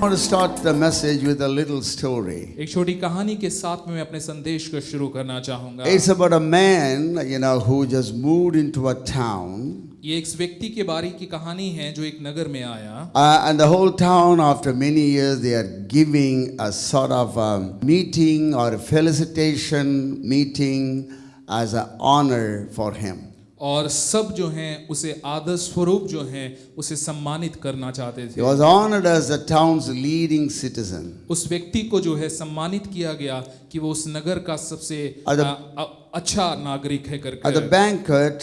I want to start the message with a little story. एक छोटी कहानी के साथ में मैं अपने संदेश को शुरू करना चाहूंगा। It's about a man, who just moved into a town. ये एक व्यक्ति के बारे की कहानी है जो एक नगर में आया And the whole town, after many years, they are giving a sort of a meeting or a felicitation meeting as an honor for him. और सब जो हैं उसे आदर स्वरूप जो हैं उसे सम्मानित करना चाहते He थे। was honored as the town's leading citizen. उस व्यक्ति को जो है सम्मानित किया गया कि वो उस नगर का सबसे अच्छा नागरिक है At the करके। banquet,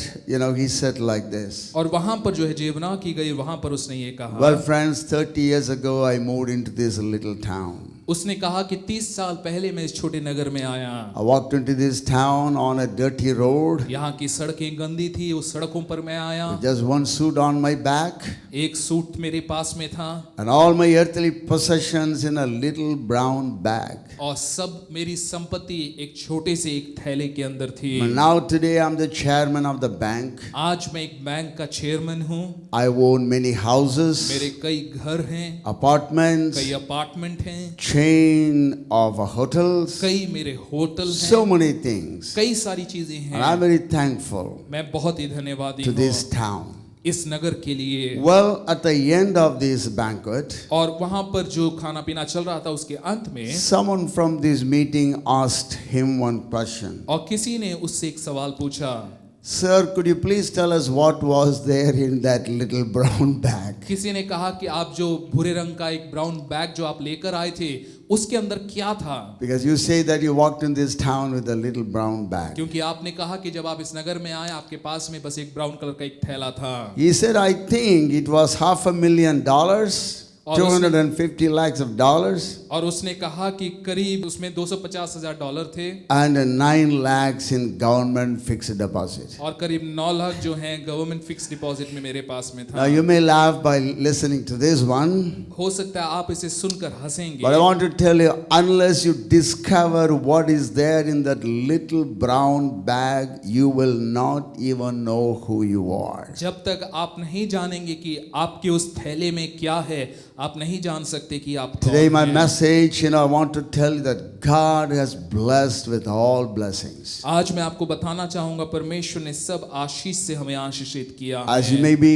he said like this. और वहां पर जो है जेवना की गई, वहां पर उसने ये कहा, Well, friends, 30 years ago, I moved into this little town. उसने कहा कि 30 साल पहले मैं इस छोटे नगर में आया। I walked into this town on a dirty road. यहाँ की सड़कें गंदी थी, उस सड़कों पर मैं आया। Just one suit on my back. एक सूट मेरे पास में था And all my earthly possessions in a little brown bag. और सब मेरी संपत्ति एक छोटे से एक थैले के अंदर थी। But now today I'm the chairman of the bank. आज मैं एक बैंक का चेयरमैन हूँ। I own many houses, मेरे कई घर हैं, apartments, कई अपार्टमेंट हैं, chain of hotels, कई मेरे होटल so हैं, many things. कई सारी चीजें And I'm हैं। very thankful मैं बहुत ही धन्यवादी to this हूँ town. इस नगर के लिए। Well, at the end of this banquet, और वहां पर जो खाना पीना चल रहा था उसके अंत में someone from this meeting asked him one question. और किसी ने उससे एक सवाल पूछा, Sir, could you please tell us what was there in that little brown bag? किसी ने कहा कि आप जो भूरे रंग का एक ब्राउन बैग जो आप लेकर आए थे उसके अंदर क्या था? Because you say that you walked in this town with a little brown bag. क्योंकि आपने कहा कि जब आप इस नगर में आए आपके पास में बस एक ब्राउन कलर का एक थैला था। He said, I think it was $500,000, 250 lakhs of dollars, और उसने कहा कि करीब उसमें $250,000 थे and 9 lakhs in government fixed deposit. और करीब 9 लाख जो हैं गवर्नमेंट फिक्स डिपॉजिट में मेरे पास में Now था। you may laugh by listening to this one, हो सकता है आप इसे सुनकर but I हंसेंगे, want to tell you, unless you discover what is there in that little brown bag, you will not even know who you are. जब तक आप नहीं जानेंगे कि आपके उस थैले में क्या है आप नहीं जान सकते कि आप कौन Today my हैं। message, I want to tell you that God has blessed with all blessings. आज मैं आपको बताना चाहूंगा परमेश्वर ने सब आशीष से हमें आशीषित किया As you है। may be,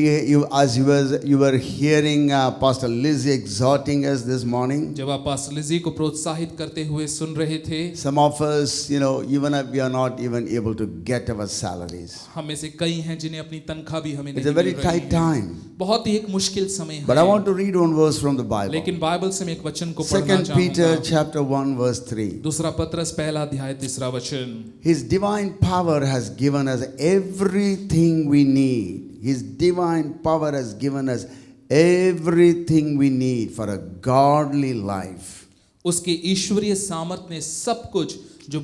you were hearing Pastor Lizzie exhorting us this morning. जब आप पास्टर लिजी को प्रोत्साहित करते हुए सुन रहे थे, Some of us, even if we are not even able to get our salaries. हम में से कई हैं जिन्हें अपनी तनख्वाह भी हमें It's नहीं a very मिल रही tight है। time. बहुत ही एक मुश्किल समय But I है। want to read one verse from the Bible. लेकिन बाइबल से मैं एक वचन को पढ़ना 2 Peter चाहूंगा। chapter 1 verse 3. दूसरा पत्रस पहला अध्याय 3रा वचन। His divine power has given us everything we need. His divine power has given us everything we need for a godly life. उसके ईश्वरीय सामर्थ्य ने सब कुछ जो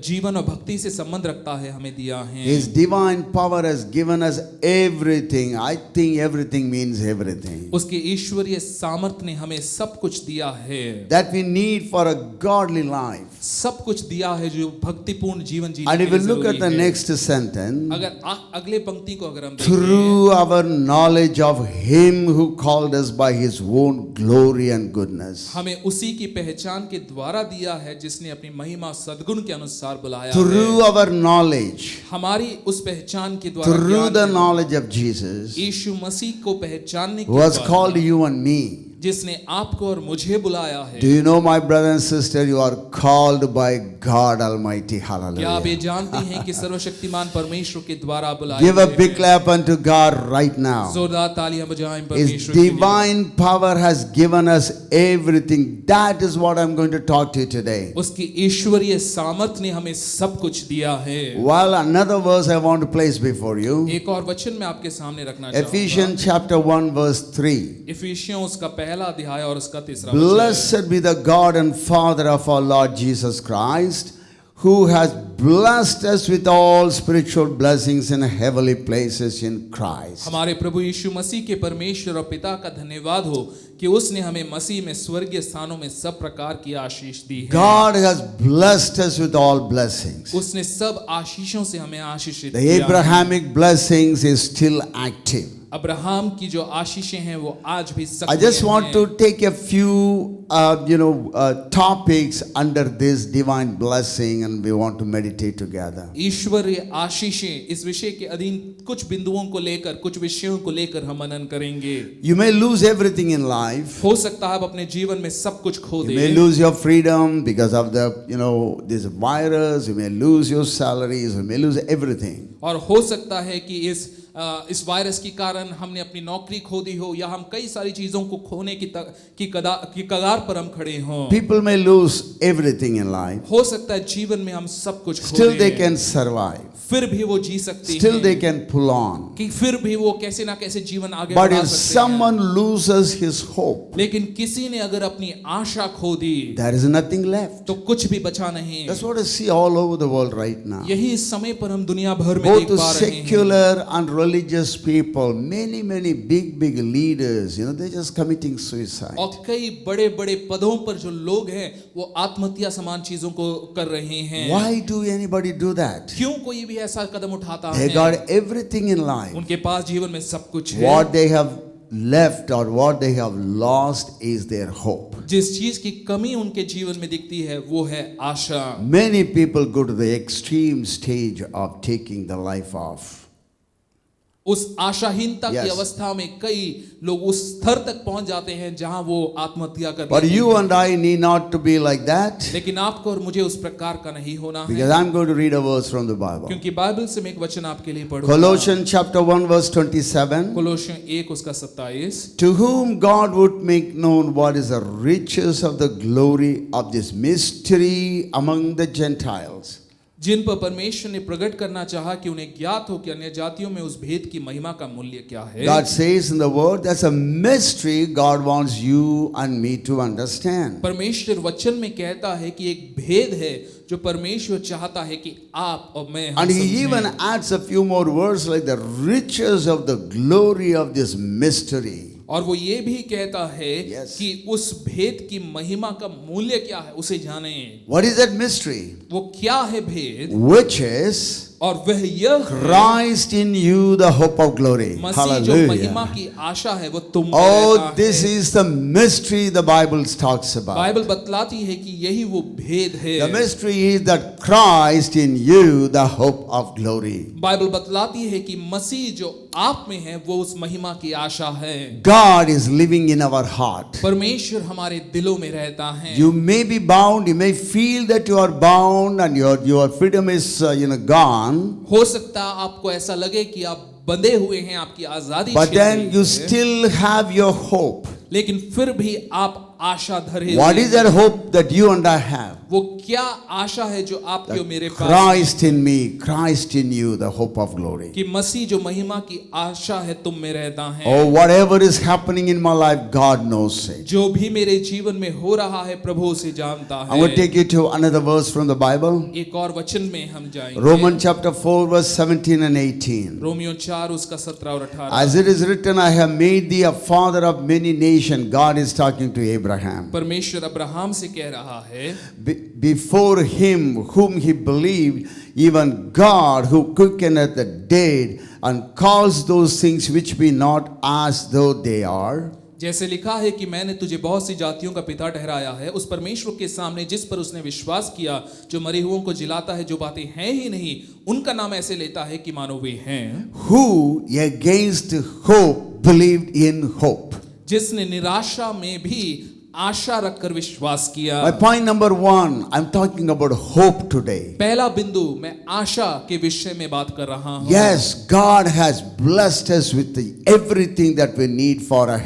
जीवन और भक्ति से संबंध रखता है हमें दिया है। His divine power has given us everything. I think everything means everything. उसके ईश्वरीय सामर्थ्य ने हमें सब कुछ दिया है। That we need for a godly life. सब कुछ दिया है जो भक्तिपूर्ण जीवन जीने And के if we लिए look at the जरूरी है। next sentence, अगर अगले पंक्ति को अगर हम through our knowledge of Him who called us by His own glory and goodness. हमें उसी की पहचान के द्वारा दिया है जिसने अपनी महिमा सद्गुण के अनुसार बुलाया Through है। our knowledge, हमारी उस पहचान के द्वारा through ज्ञान the के- knowledge of Jesus, यीशु मसीह को पहचानने के who has द्वारा called you and me. जिसने आपको और मुझे बुलाया Do है। you know, my brother and sister, you are called by God Almighty. क्या आप ये Hallelujah. जानते हैं कि सर्वशक्तिमान परमेश्वर के द्वारा बुलाए Give a गए big हैं? clap unto God right now. जोरदार तालियां बजाएं His परमेश्वर के लिए। divine power has given us everything. That is what I'm going to talk to you today. उसकी ईश्वरीय सामर्थ्य ने हमें सब कुछ दिया है। Well, another verse I want to place before you. एक और वचन मैं आपके सामने रखना चाहूंगा। Ephesians chapter 1 verse 3. इफिसियों उसका पहला अध्याय और उसका 3रा वचन। Blessed be the God and Father of our Lord Jesus Christ, who has blessed us with all spiritual blessings in heavenly places in Christ. हमारे प्रभु यीशु मसीह के परमेश्वर और पिता का धन्यवाद हो कि उसने हमें मसीह में स्वर्गीय स्थानों में सब प्रकार की आशीष दी है। God has blessed us with all blessings. उसने सब आशीषों से हमें आशीषित The किया है। Abrahamic blessings is still active. Abraham की जो आशीषें हैं वो आज भी I सक्रिय just want हैं। to take a few, topics under this divine blessing, and we want to meditate together. ईश्वरीय आशीषें इस विषय के अधीन कुछ बिंदुओं को लेकर, कुछ विषयों को लेकर हम मनन करेंगे। You may lose everything in life. हो सकता है आप अपने जीवन में सब कुछ खो You may दें, lose your freedom because of this virus. You may lose your salaries. You may lose everything. और हो सकता है कि इस वायरस के कारण हमने अपनी नौकरी खो दी हो, या हम कई सारी चीजों को खोने की कगार पर हम खड़े हों। People may lose everything in life. हो सकता है जीवन में हम सब कुछ खो Still they दें, can survive. फिर भी वो जी सकते Still they हैं, can pull on. कि फिर भी वो कैसे ना कैसे जीवन आगे But बढ़ा if सकते someone loses his hope, हैं। लेकिन किसी ने अगर अपनी आशा खो दी there is nothing left. तो कुछ भी बचा नहीं। That's what I see all over the world right now. यही इस समय पर हम दुनिया भर में Both देख पा रहे हैं। secular and religious people, many big leaders, they're just committing suicide. और कई बड़े बड़े पदों पर जो लोग हैं वो आत्महत्या समान चीजों को कर रहे हैं। Why do anybody do that? क्यों कोई भी ऐसा कदम उठाता They है? got everything in life. उनके पास जीवन में सब कुछ है। What they have left or what they have lost is their hope. जिस चीज की कमी उनके जीवन में दिखती है वो है आशा। Many people go to the extreme stage of taking the life off. उस आशाहीनता की Yes. अवस्था में कई लोग उस स्तर तक पहुंच जाते हैं जहां वो आत्महत्या कर But लेते you हैं। and I need not to be like that, लेकिन आपको और मुझे उस प्रकार का नहीं होना because है, I'm going to read a verse from the Bible. क्योंकि बाइबल से मैं एक वचन आपके लिए पढ़ूंगा। Colossians chapter 1 verse 27. कोलोसियों 1 उसका 27। To whom God would make known what is the riches of the glory of this mystery among the Gentiles. जिन पर परमेश्वर ने प्रकट करना चाहा कि उन्हें ज्ञात हो कि अन्य जातियों में उस भेद की महिमा का मूल्य क्या है। God says in the word, that's a mystery God wants you and me to understand. परमेश्वर वचन में कहता है कि एक भेद है जो परमेश्वर चाहता है कि आप और मैं हम And he समझें। even adds a few more words like the riches of the glory of this mystery. और वो ये भी कहता है Yes. कि उस भेद की महिमा का मूल्य क्या है उसे जाने। What is that mystery? वो क्या है भेद? Which is और वह यह है, Christ in you, the hope of glory. मसीह जो महिमा Hallelujah. की आशा है वो तुम में Oh, रहता this है। is the mystery the Bible talks about. Bible बतलाती है कि यही वो भेद है। The mystery is that Christ in you, the hope of glory. Bible बतलाती है कि मसीह जो आप में है वो उस महिमा की आशा है। God is living in our heart. परमेश्वर हमारे दिलों में रहता है। You may be bound, you may feel that you are bound and your freedom is gone. हो सकता है आपको ऐसा लगे कि आप बंधे हुए हैं, आपकी आजादी But छिन then गई you है, still have your hope. लेकिन फिर भी आप आशा धरे What हुए is that hope that you and I have? वो क्या आशा है जो आपके और मेरे पास Christ in me, Christ in you, the hope of glory. कि मसीह जो महिमा की आशा है तुम में रहता है। Oh, whatever is happening in my life, God knows it. जो भी मेरे जीवन में हो रहा है प्रभु उसे जानता I'm going to है। take you to another verse from the Bible. एक और वचन में हम जाएंगे। Romans chapter 4 verse 17 and 18. Romeo 4 उसका 17 और 18। As it is written, I have made thee a father of many nations. God is talking to Abraham. परमेश्वर Abraham से कह रहा है, Before him whom he believed, even God who quickeneth the dead and calls those things which be not as though they are. जैसे लिखा है कि मैंने तुझे बहुत सी जातियों का पिता ठहराया है, उस परमेश्वर के सामने जिस पर उसने विश्वास किया, जो मरे हुओं को जिलाता है, जो बातें हैं ही नहीं, उनका नाम ऐसे लेता है कि मानो वे हैं। Who against hope believed in hope. जिसने निराशा में भी आशा रखकर विश्वास किया। My point number 1, I'm talking about hope today. पहला बिंदु मैं आशा के विषय में बात कर रहा हूँ। Yes, God has blessed us with everything that we need for a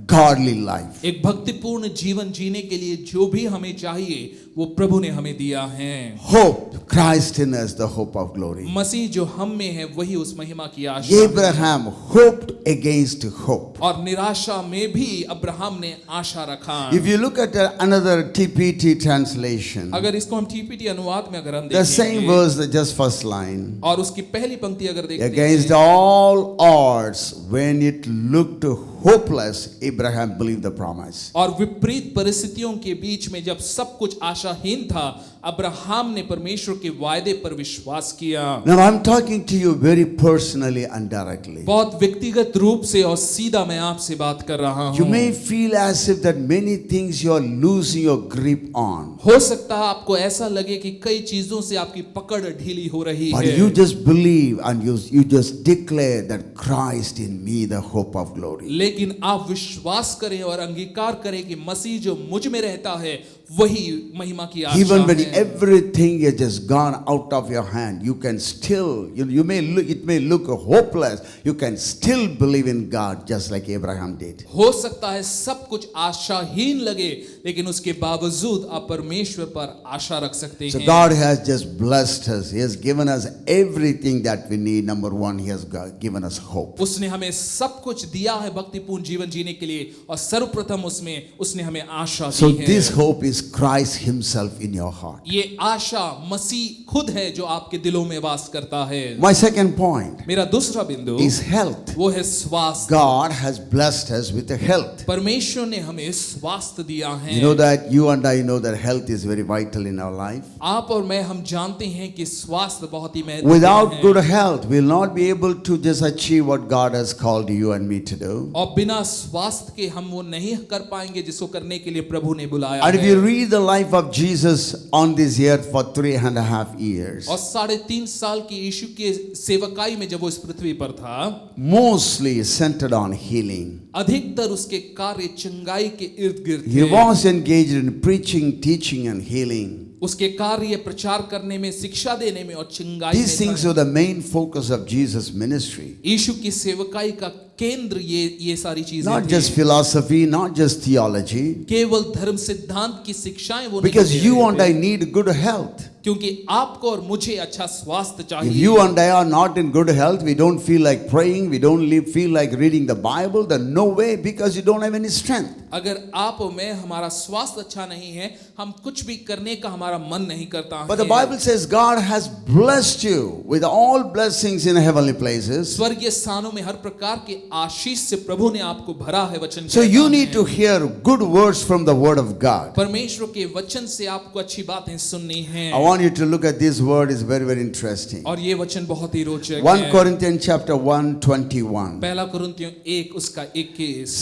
godly life. एक भक्तिपूर्ण जीवन जीने के लिए जो भी हमें चाहिए वो प्रभु ने हमें दिया है। Hope, Christ in us, the hope of glory. मसीह जो हम में है वही उस महिमा की आशा है। Abraham hoped against hope. और निराशा में भी अब्राहम ने आशा रखा। If you look at another TPT translation, अगर इसको हम टीपीटी अनुवाद में अगर हम the same देखेंगे verse, the just first line, और उसकी पहली पंक्ति अगर देखते against हैं, all odds, when it looked hopeless, Abraham believed the promise. और विपरीत परिस्थितियों के बीच में जब सब कुछ आशाहीन था, अब्राहम ने परमेश्वर के वायदे पर विश्वास किया। Now I'm talking to you very personally and directly. बहुत व्यक्तिगत रूप से और सीधा मैं आपसे बात कर रहा You हूँ। may feel as if that many things you are losing your grip on. हो सकता है आपको ऐसा लगे कि कई चीजों से आपकी पकड़ ढीली हो रही But है, you just believe and you just declare that Christ in me, the hope of glory. लेकिन आप विश्वास करें और अंगीकार करें कि मसीह जो मुझ में रहता है वही महिमा की आशा Even when है। everything has just gone out of your hand, you can still, you may look, it may look hopeless, you can still believe in God just like Abraham did. हो सकता है सब कुछ आशाहीन लगे, लेकिन उसके बावजूद आप परमेश्वर पर आशा रख सकते So हैं। God has just blessed us. He has given us everything that we need. Number one, He has given us hope. उसने हमें सब कुछ दिया है भक्तिपूर्ण जीवन जीने के लिए, और सर्वप्रथम उसने हमें आशा So दी है। this hope is Christ Himself in your heart. ये आशा मसीह खुद है जो आपके दिलों में वास करता है। My second point मेरा दूसरा बिंदु is health. वो है स्वास्थ्य। God has blessed us with health. परमेश्वर ने हमें स्वास्थ्य दिया है। You know that you and I know that health is very vital in our life. आप और मैं हम जानते हैं कि स्वास्थ्य बहुत ही महत्वपूर्ण Without है। good health, we will not be able to just achieve what God has called you and me to do. और बिना स्वास्थ्य के हम वो नहीं कर पाएंगे जिसको करने के लिए प्रभु ने बुलाया And if है। you read the life of Jesus on this earth for 3.5 years, और 3.5 साल की यीशु के सेवकाई में जब वो इस पृथ्वी पर था, mostly centered on healing. अधिकतर उसके कार्य चंगाई के इर्द गिर्द He थे। was engaged in preaching, teaching, and healing. उसके कार्य प्रचार करने में, शिक्षा देने में और चंगाई These में things था। were the main focus of Jesus' ministry. यीशु की सेवकाई का केंद्र ये सारी चीजें Not थी। just philosophy, not just theology. केवल धर्म सिद्धांत की शिक्षाएं वो नहीं Because दे you रहे and थे। I need good health. क्योंकि आपको और मुझे अच्छा स्वास्थ्य If चाहिए। you and I are not in good health, we don't feel like praying, we don't feel like reading the Bible, then no way, because you don't have any strength. अगर आप और मैं, हमारा स्वास्थ्य अच्छा नहीं है, हम कुछ भी करने का हमारा मन नहीं करता But the है। Bible says God has blessed you with all blessings in heavenly places. स्वर्गीय स्थानों में हर प्रकार के आशीष से प्रभु ने आपको भरा है। वचन So कहता you है। need to hear good words from the Word of God. परमेश्वर के वचन से आपको अच्छी बातें सुननी हैं। I want you to look at this word, is very, very interesting. और ये वचन बहुत ही रोचक 1 है। Corinthians chapter 1:21. पहला कुरिन्थियों 1 उसका 21।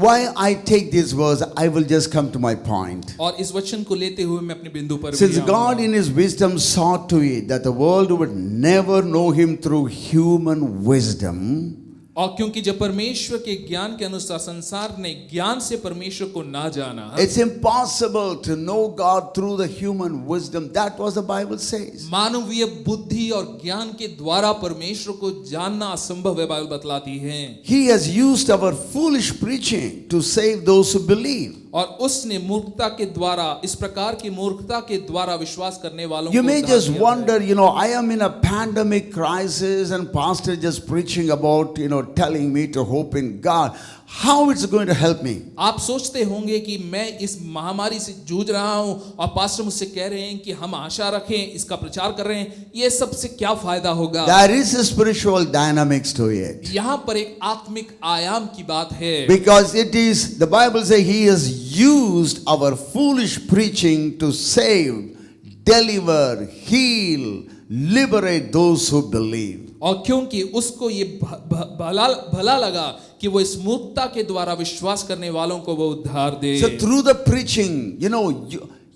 Why I take this verse, I will just come to my point. और इस वचन को लेते हुए मैं अपने बिंदु पर भी Since आऊंगा। God in His wisdom saw to it that the world would never know Him through human wisdom, और क्योंकि जब परमेश्वर के ज्ञान के अनुसार संसार ने ज्ञान से परमेश्वर को ना जाना, it's impossible to know God through the human wisdom. That was the Bible says. मानवीय बुद्धि और ज्ञान के द्वारा परमेश्वर को जानना असंभव है, बाइबल बतलाती है। He has used our foolish preaching to save those who believe. और उसने मूर्खता के द्वारा, इस प्रकार की मूर्खता के द्वारा विश्वास करने वालों You को may उद्धार just दिया wonder, you know, I am in a pandemic crisis and pastor just preaching about, you know, telling me to hope in God. How it's going to help me? आप सोचते होंगे कि मैं इस महामारी से जूझ रहा हूं और पास्टर मुझसे कह रहे हैं कि हम आशा रखें, इसका प्रचार कर रहे हैं, ये सब से क्या फायदा होगा? There is a spiritual dynamics to it. यहाँ पर एक आत्मिक आयाम की बात है। Because it is, the Bible says He has used our foolish preaching to save, deliver, heal, liberate those who believe. और क्योंकि उसको ये भला लगा कि वो इस मूर्खता के द्वारा विश्वास करने वालों को वो उद्धार दे। So through the preaching, you know,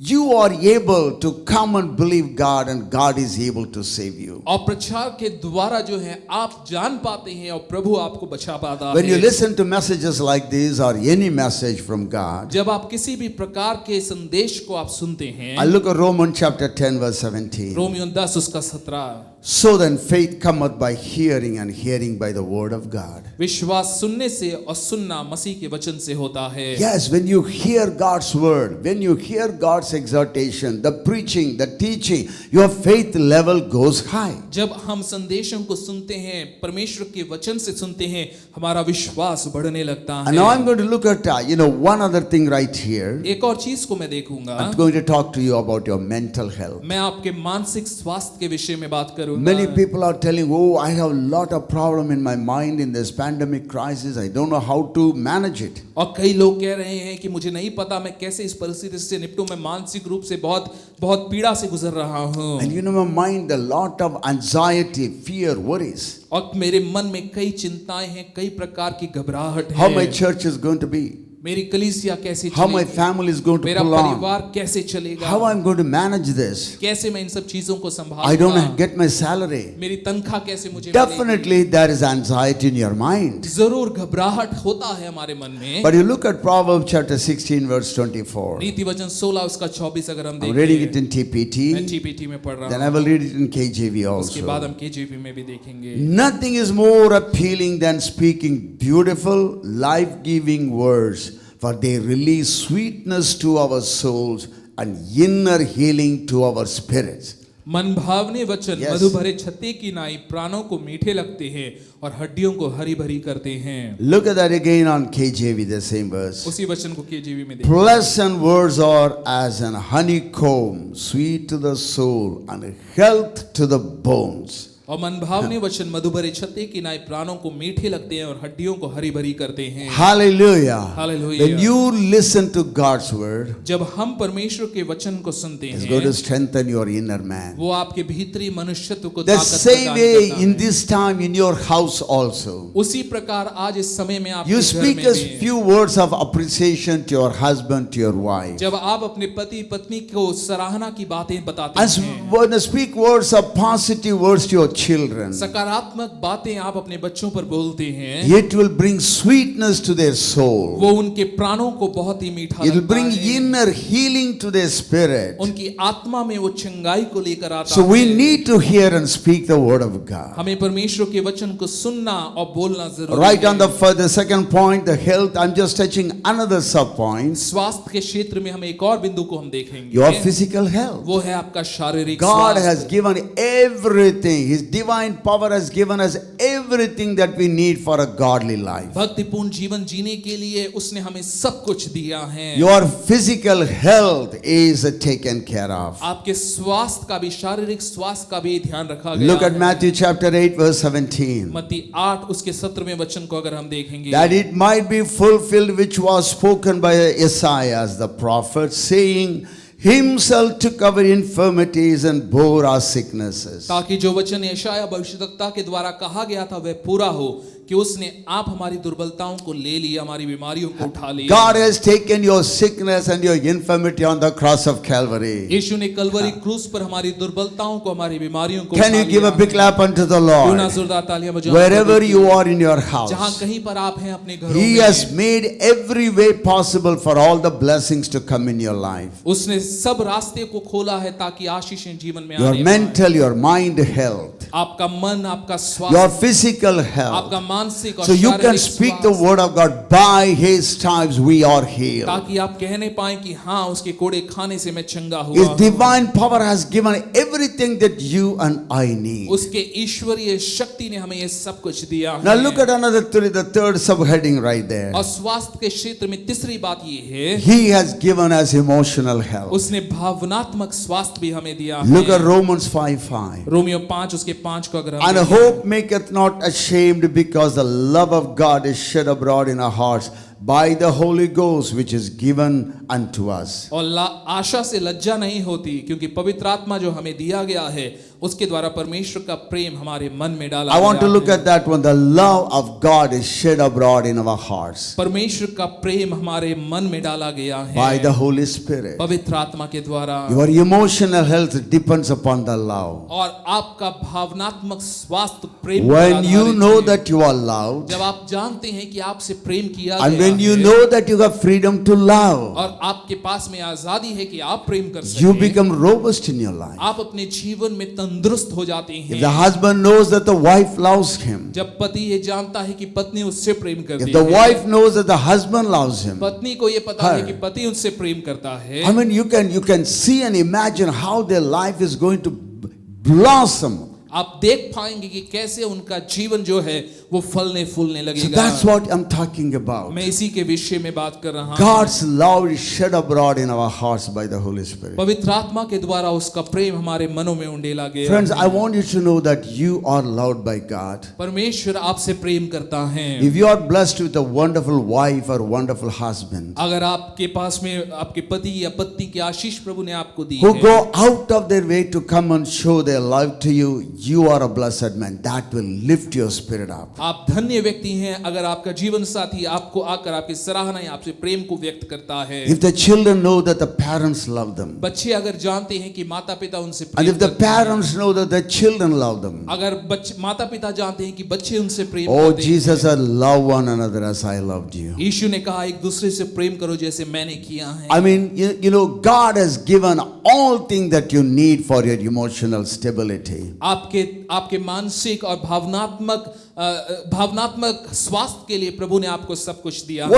you are able to come and believe God and God is able to save you. और प्रचार के द्वारा जो है आप जान पाते हैं और प्रभु आपको बचा पाता है। When you listen to messages like this or any message from God, जब आप किसी भी प्रकार के संदेश को आप सुनते हैं, I look at Romans chapter 10 verse 17. Romeo 10 उसका 17। So then faith cometh by hearing and hearing by the word of God. विश्वास सुनने से और सुनना मसीह के वचन से होता है। Yes, when you hear God's word, when you hear God's exhortation, the preaching, the teaching, your faith level goes high. जब हम संदेशों को सुनते हैं, परमेश्वर के वचन से सुनते हैं, हमारा विश्वास बढ़ने लगता And now I'm है। going to look at, one other thing right here. एक और चीज को मैं देखूंगा। I'm going to talk to you about your mental health. मैं आपके मानसिक स्वास्थ्य के विषय में बात करूंगा। करूंगा। Many people are telling, oh, I have a lot of problem in my mind in this pandemic crisis. I don't know how to manage it. और कई लोग कह रहे हैं कि मुझे नहीं पता मैं कैसे इस परिस्थिति से निपटूं, मैं मानसिक रूप से बहुत बहुत पीड़ा से गुजर रहा हूं। And you know, my mind, a lot of anxiety, fear, worries. और मेरे मन में कई चिंताएं हैं, कई प्रकार की घबराहट How है। my church is going to be. मेरी कलीसिया कैसे How my चलेगी, family is going to मेरा pull on. परिवार कैसे चलेगा, How I'm going to manage this. कैसे मैं इन सब चीजों को I don't संभालूंगा, get my salary. मेरी तनख्वाह कैसे मुझे मिलेगी। Definitely there is anxiety in your mind. जरूर घबराहट होता है हमारे मन में। But you look at Proverbs chapter 16 verse 24. नीति वचन 16 उसका 24 अगर हम I'm reading it देखें, in TPT. मैं TPT में पढ़ Then रहा I will हूँ, read it in KJV उसके बाद also. हम KJV में भी देखेंगे। Nothing is more appealing than speaking beautiful, life-giving words, for they release sweetness to our souls and inner healing to our spirits. मन भावने वचन Yes. मधु भरे छत्ते की नाई प्राणों को मीठे लगते हैं और हड्डियों को हरी भरी करते हैं। Look at that again on KJV, the same verse. उसी वचन को KJV में देखें। Pleasant words are as an honeycomb, sweet to the soul and health to the bones. और मन भावने वचन मधु भरे छत्ते की नाई प्राणों को मीठे लगते हैं और हड्डियों को हरी भरी करते हैं। Hallelujah. Hallelujah. When you listen to God's word, जब हम परमेश्वर के वचन को सुनते it's going to हैं, strengthen your inner man. वो आपके भीतरी मनुष्यत्व को The ताकत same प्रदान way करता in है। this time in your house also. उसी प्रकार आज इस समय में आपके You घर speak में a भी, few words of appreciation to your husband, to your wife. जब आप अपने पति पत्नी को सराहना की बातें बताते And हैं, when you speak words of positive words to your children, सकारात्मक बातें आप अपने बच्चों पर बोलते हैं, it will bring sweetness to their soul. वो उनके प्राणों को बहुत ही मीठा It will लगता bring है, inner healing to their spirit. उनकी आत्मा में वो चंगाई को लेकर आता So we है। need to hear and speak the word of God. हमें परमेश्वर के वचन को सुनना और बोलना जरूरी Right on है। for the second point, the health, I'm just touching another sub point. स्वास्थ्य के क्षेत्र में हम एक और बिंदु को हम देखेंगे, Your physical health. वो है आपका शारीरिक God स्वास्थ्य। has given everything. His divine power has given us everything that we need for a godly life. भक्तिपूर्ण जीवन जीने के लिए उसने हमें सब कुछ दिया है। Your physical health is taken care of. आपके स्वास्थ्य का भी, शारीरिक स्वास्थ्य का भी ध्यान रखा गया Look at है। Matthew chapter 8 verse 17. मत्ती 8 उसके 17वें वचन को अगर हम देखेंगे, That it might be fulfilled which was spoken by Isaiah the prophet, saying, Himself took our infirmities and bore our sicknesses. ताकि जो वचन यशायाह भविष्यद्वक्ता के द्वारा कहा गया था वह पूरा हो कि उसने आप हमारी दुर्बलताओं को ले लिया, हमारी बीमारियों को उठा लिया। God has taken your sickness and your infirmity on the cross of Calvary. यीशु ने कलवरी क्रूस पर हमारी दुर्बलताओं को, हमारी बीमारियों को Can उठा you give a लिया। big clap unto the क्यों ना Lord? जोरदार तालियां बजाओ। Wherever you are in your जहां house, कहीं पर आप हैं अपने घरों He में, has made every way possible for all the blessings to come in your life. उसने सब रास्ते को खोला है ताकि आशीषें जीवन में Your आने पाएं। mental, your mind health, आपका मन, आपका your स्वास्थ्य, physical आपका health. मानसिक और So you can शारीरिक speak the स्वास्थ्य, word of God. By His stripes we are healed. ताकि आप कहने पाएं कि हाँ, उसके कोड़े खाने से मैं चंगा हुआ His हूं। divine power has given everything that you and I need. उसके ईश्वरीय शक्ति ने हमें ये सब कुछ दिया Now है। look at the third subheading right there. और स्वास्थ्य के क्षेत्र में तीसरी बात ये है, He has given us emotional health. उसने भावनात्मक स्वास्थ्य भी हमें दिया Look at है। Romans 5:5. रोमियो 5 उसके 5 को अगर हम And देखें, hope maketh not ashamed, because the love of God is shed abroad in our hearts by the Holy Ghost which is given unto us. और आशा से लज्जा नहीं होती, क्योंकि पवित्र आत्मा जो हमें दिया गया है उसके द्वारा परमेश्वर का प्रेम हमारे मन में डाला I want to गया look है। at that one. The love of God is shed abroad in our hearts परमेश्वर का प्रेम हमारे मन में डाला गया है by the Holy Spirit. पवित्र आत्मा के द्वारा। Your emotional health depends upon the love. और आपका भावनात्मक स्वास्थ्य प्रेम पर When you आधारित know है। that you are loved, जब आप जानते हैं कि आपसे प्रेम किया and गया when you है, know that you have freedom to love, और आपके पास में आजादी है कि आप प्रेम कर you सकें, become robust in your life. आप अपने जीवन में तंदुरुस्त हो जाते If the हैं। husband knows that the wife loves him, जब पति ये जानता है कि पत्नी उससे प्रेम करती if the है, wife knows that the husband loves him, पत्नी को ये पता है Her. कि पति उससे प्रेम करता है, I mean, you can see and imagine how their life is going to blossom. आप देख पाएंगे कि कैसे उनका जीवन जो है वो फलने फूलने So लगेगा। that's what I'm talking about. मैं इसी के विषय में बात कर रहा हूँ। God's love is shed abroad in our hearts by the Holy Spirit. पवित्र आत्मा के द्वारा उसका प्रेम हमारे मनों में उंडेला गया। Friends, I want you to know that you are loved by God. परमेश्वर आपसे प्रेम करता है। If you are blessed with a wonderful wife or wonderful husband अगर आपके पास में आपके पति या पत्नी की आशीष प्रभु ने आपको दी who है, go out of their way to come and show their love to you, you are a blessed man. That will lift your spirit up. आप धन्य व्यक्ति हैं अगर आपका जीवन साथी आपको आकर आपकी सराहना या आपसे प्रेम को व्यक्त करता है। If the children know that the parents love them, बच्चे अगर जानते हैं कि माता पिता उनसे and प्रेम if the करते हैं, parents know that the children love them, अगर बच्चे माता पिता जानते हैं कि बच्चे उनसे प्रेम oh करते Jesus said, love one another as I loved you. हैं, यीशु ने कहा एक दूसरे से प्रेम करो जैसे मैंने किया है। I mean, you know, God has given all things that you need for your emotional stability. आपके मानसिक और भावनात्मक स्वास्थ्य के लिए प्रभु ने आपको सब कुछ दिया है।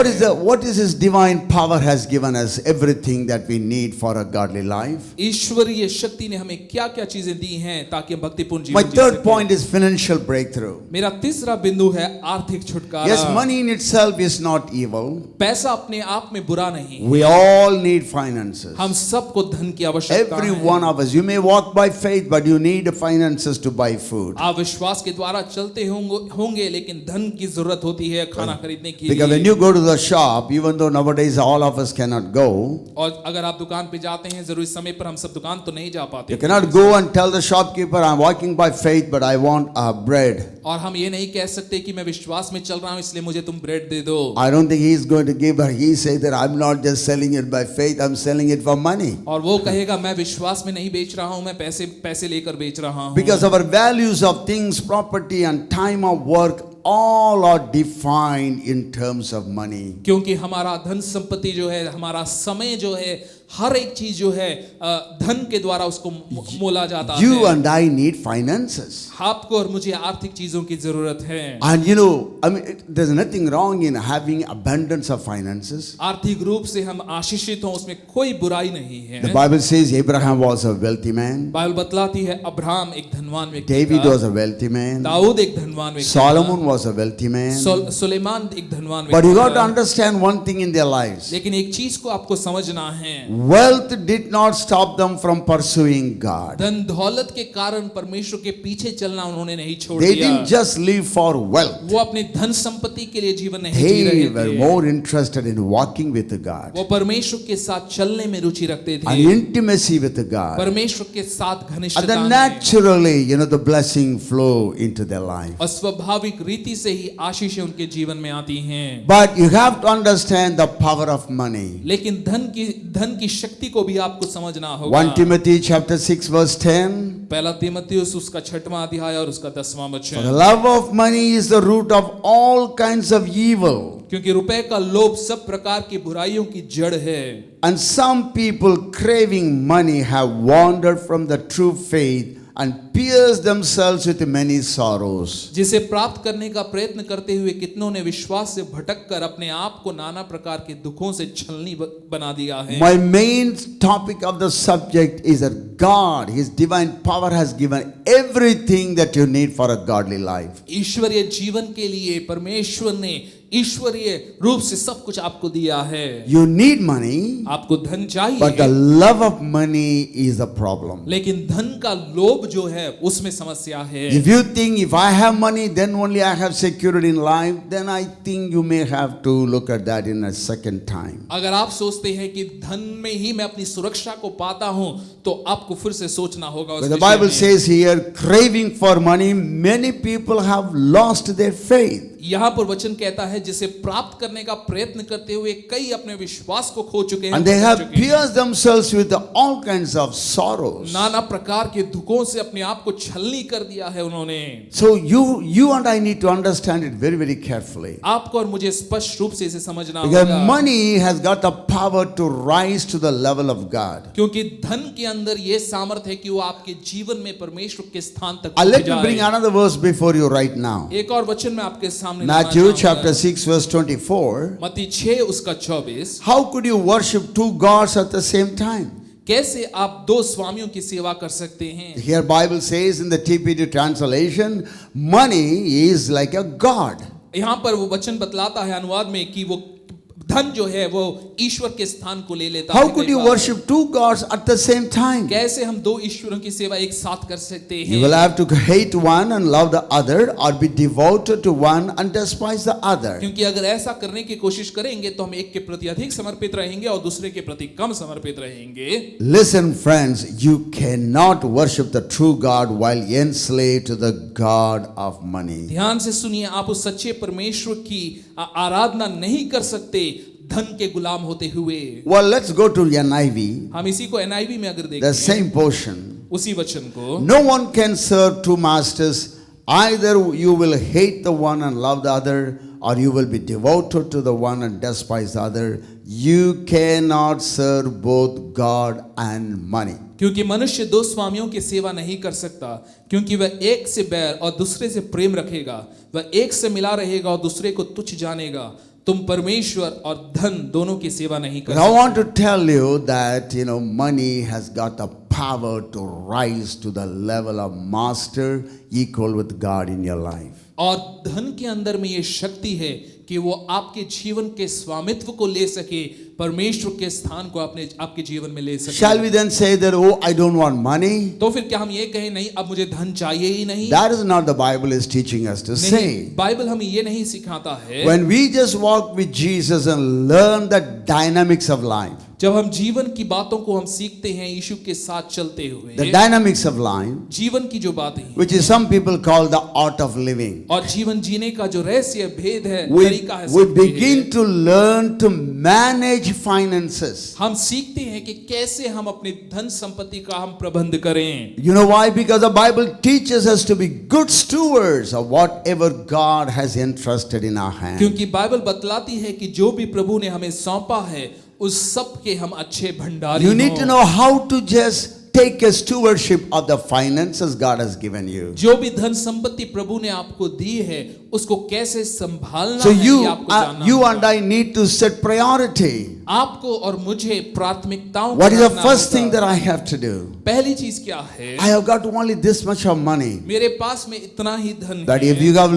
What is His divine power has given us everything that we need for a godly life. ईश्वरीय शक्ति ने हमें क्या क्या चीजें दी हैं ताकि हम भक्तिपूर्ण My जीवन जी third सकें। point is financial breakthrough. मेरा तीसरा बिंदु है आर्थिक छुटकारा। Yes, money in itself is not evil. पैसा अपने आप में बुरा नहीं, We all need finances. हम सबको धन की आवश्यकता Every है। one of us. You may walk by faith, but you need finances to buy food. आप विश्वास के द्वारा चलते होंगे लेकिन धन की जरूरत होती है खाना खरीदने के Because when लिए। you go to the shop, even though nowadays all of us cannot go, और अगर आप दुकान पे जाते हैं जरूरी समय पर, हम सब दुकान तो नहीं जा पाते, you cannot go and tell the shopkeeper, I'm walking by faith, but I want bread. और हम ये नहीं कह सकते कि मैं विश्वास में चल रहा हूँ इसलिए मुझे तुम ब्रेड दे दो। I don't think he's going to give, but he says that I'm not just selling it by faith, I'm selling it for money. और वो कहेगा मैं विश्वास में नहीं बेच रहा हूँ, मैं पैसे लेकर बेच रहा हूँ। Because our values of things, property and time of work all are defined in terms of money. क्योंकि हमारा धन संपत्ति जो है, हमारा समय जो है, हर एक चीज जो है धन के द्वारा उसको मोला जाता You है। and I need finances. आपको और मुझे आर्थिक चीजों की जरूरत है। And you know, I mean, there's nothing wrong in having abundance of finances. आर्थिक रूप से हम आशीषित हों उसमें कोई बुराई नहीं है। The Bible says Abraham was a wealthy man. Bible बतलाती है अब्राहम एक धनवान व्यक्ति David था, was a wealthy man. Dawood एक धनवान व्यक्ति Solomon was a wealthy man. था, सुलेमान एक धनवान But you व्यक्ति got to था। understand one thing in their lives. लेकिन एक चीज को आपको समझना है, Wealth did not stop them from pursuing God. धन दौलत के कारण परमेश्वर के पीछे चलना उन्होंने नहीं छोड़ They दिया। didn't just live for wealth. वो अपने धन संपत्ति के लिए जीवन नहीं जी रहे They were थे, more interested in walking with God, वो परमेश्वर के साथ चलने में रुचि रखते and थे, intimacy with God. परमेश्वर के साथ And घनिष्ठता then में। naturally, you know, the blessing flow into their life. और स्वाभाविक रीति से ही आशीषें उनके जीवन में आती हैं। But you have to understand the power of money. लेकिन धन की शक्ति को भी आपको समझना 1 होगा। Timothy chapter 6 verse 10. पहला तीमुथियुस उसका 6वां अध्याय और उसका 10वां For the वचन। love of money is the root of all kinds of evil. क्योंकि रुपए का लोभ सब प्रकार की बुराइयों की जड़ है। And some people craving money have wandered from the true faith and pierced themselves with many sorrows. जिसे प्राप्त करने का प्रयत्न करते हुए कितनों ने विश्वास से भटक कर अपने आप को नाना प्रकार के दुखों से छलनी बना दिया है। My main topic of the subject is that God, His divine power has given everything that you need for a godly life. ईश्वरीय जीवन के लिए परमेश्वर ने ईश्वरीय रूप से सब कुछ आपको दिया है। You need money, आपको धन चाहिए, but the love of money is the problem. लेकिन धन का लोभ जो है उसमें समस्या है। If you think if I have money, then only I have security in life, then I think you may have to look at that in a second time. अगर आप सोचते हैं कि धन में ही मैं अपनी सुरक्षा को पाता हूं तो आपको फिर से सोचना होगा उस But the विषय Bible में। says here, craving for money, many people have lost their faith. यहाँ पर वचन कहता है जिसे प्राप्त करने का प्रयत्न करते हुए कई अपने विश्वास को खो चुके हैं, And they भटक have चुके हैं। pierced themselves with all kinds of sorrows. नाना प्रकार के दुखों से अपने आप को छलनी कर दिया है उन्होंने। So you and I need to understand it very, very carefully. आपको और मुझे स्पष्ट रूप से इसे समझना Because होगा, money has got the power to rise to the level of God. क्योंकि धन के अंदर ये सामर्थ्य है कि वो आपके जीवन में परमेश्वर के स्थान तक Let पहुंच me bring जाए। another verse before you right now. एक और वचन मैं आपके सामने लाना Matthew चाहूंगा। chapter 6 verse 24. मत्ती 6 उसका 24। How could you worship two gods at the same time? कैसे आप दो स्वामियों की सेवा कर सकते हैं? Here Bible says in the TPT translation, money is like a god. यहाँ पर वो वचन बतलाता है अनुवाद में कि वो धन जो है वो ईश्वर के स्थान को ले लेता है। How could you worship two gods at the same time? कैसे हम दो ईश्वरों की सेवा एक साथ कर सकते You will हैं? have to hate one and love the other, or be devoted to one and despise the other. क्योंकि अगर ऐसा करने की कोशिश करेंगे तो हम एक के प्रति अधिक समर्पित रहेंगे और दूसरे के प्रति कम समर्पित रहेंगे। Listen, friends, you cannot worship the true God while enslaved to the God of money. ध्यान से सुनिए, आप उस सच्चे परमेश्वर की आराधना नहीं कर सकते धन के गुलाम होते हुए। Well, let's go to NIV, हम इसी को NIV में अगर the देखें same portion. उसी वचन को, No one can serve two masters. Either you will hate the one and love the other, or you will be devoted to the one and despise the other. You cannot serve both God and money. क्योंकि मनुष्य दो स्वामियों की सेवा नहीं कर सकता, क्योंकि वह एक से बैर और दूसरे से प्रेम रखेगा, वह एक से मिला रहेगा और दूसरे को तुच्छ जानेगा। तुम परमेश्वर और धन दोनों की सेवा नहीं कर But I सकते। want to tell you that money has got the power to rise to the level of master equal with God in your life. और धन के अंदर में ये शक्ति है कि वो आपके जीवन के स्वामित्व को ले सके, परमेश्वर के स्थान को अपने आपके जीवन में ले सके। Shall we then say that, oh, I don't want money? तो फिर क्या हम ये कहें नहीं अब मुझे धन चाहिए ही नहीं? That is not the Bible is teaching us to नहीं, say. बाइबल हमें ये नहीं सिखाता है। When we just walk with Jesus and learn the dynamics of life, जब हम जीवन की बातों को हम सीखते हैं यीशु के साथ चलते the हुए, dynamics of life, जीवन की जो बातें हैं which is some people call the art of living, और जीवन जीने का जो रहस्य भेद है, we तरीका है, we सब है। begin to learn to manage finances. हम सीखते हैं कि कैसे हम अपनी धन संपत्ति का हम प्रबंध करें। You know why? Because the Bible teaches us to be good stewards of whatever God has entrusted in our hands. क्योंकि बाइबल बतलाती है कि जो भी प्रभु ने हमें सौंपा है उस सब के हम अच्छे भंडारी You need हों। to know how to just take a stewardship of the finances God has given you. जो भी धन संपत्ति प्रभु ने आपको दी है उसको कैसे संभालना So है ये आपको जानना you होगा। and I need to set priority. आपको और मुझे प्राथमिकताओं What is the को first रखना thing होगा। that I have to do? पहली चीज क्या है? I have got only this much of money. मेरे पास में इतना ही धन That if है, you have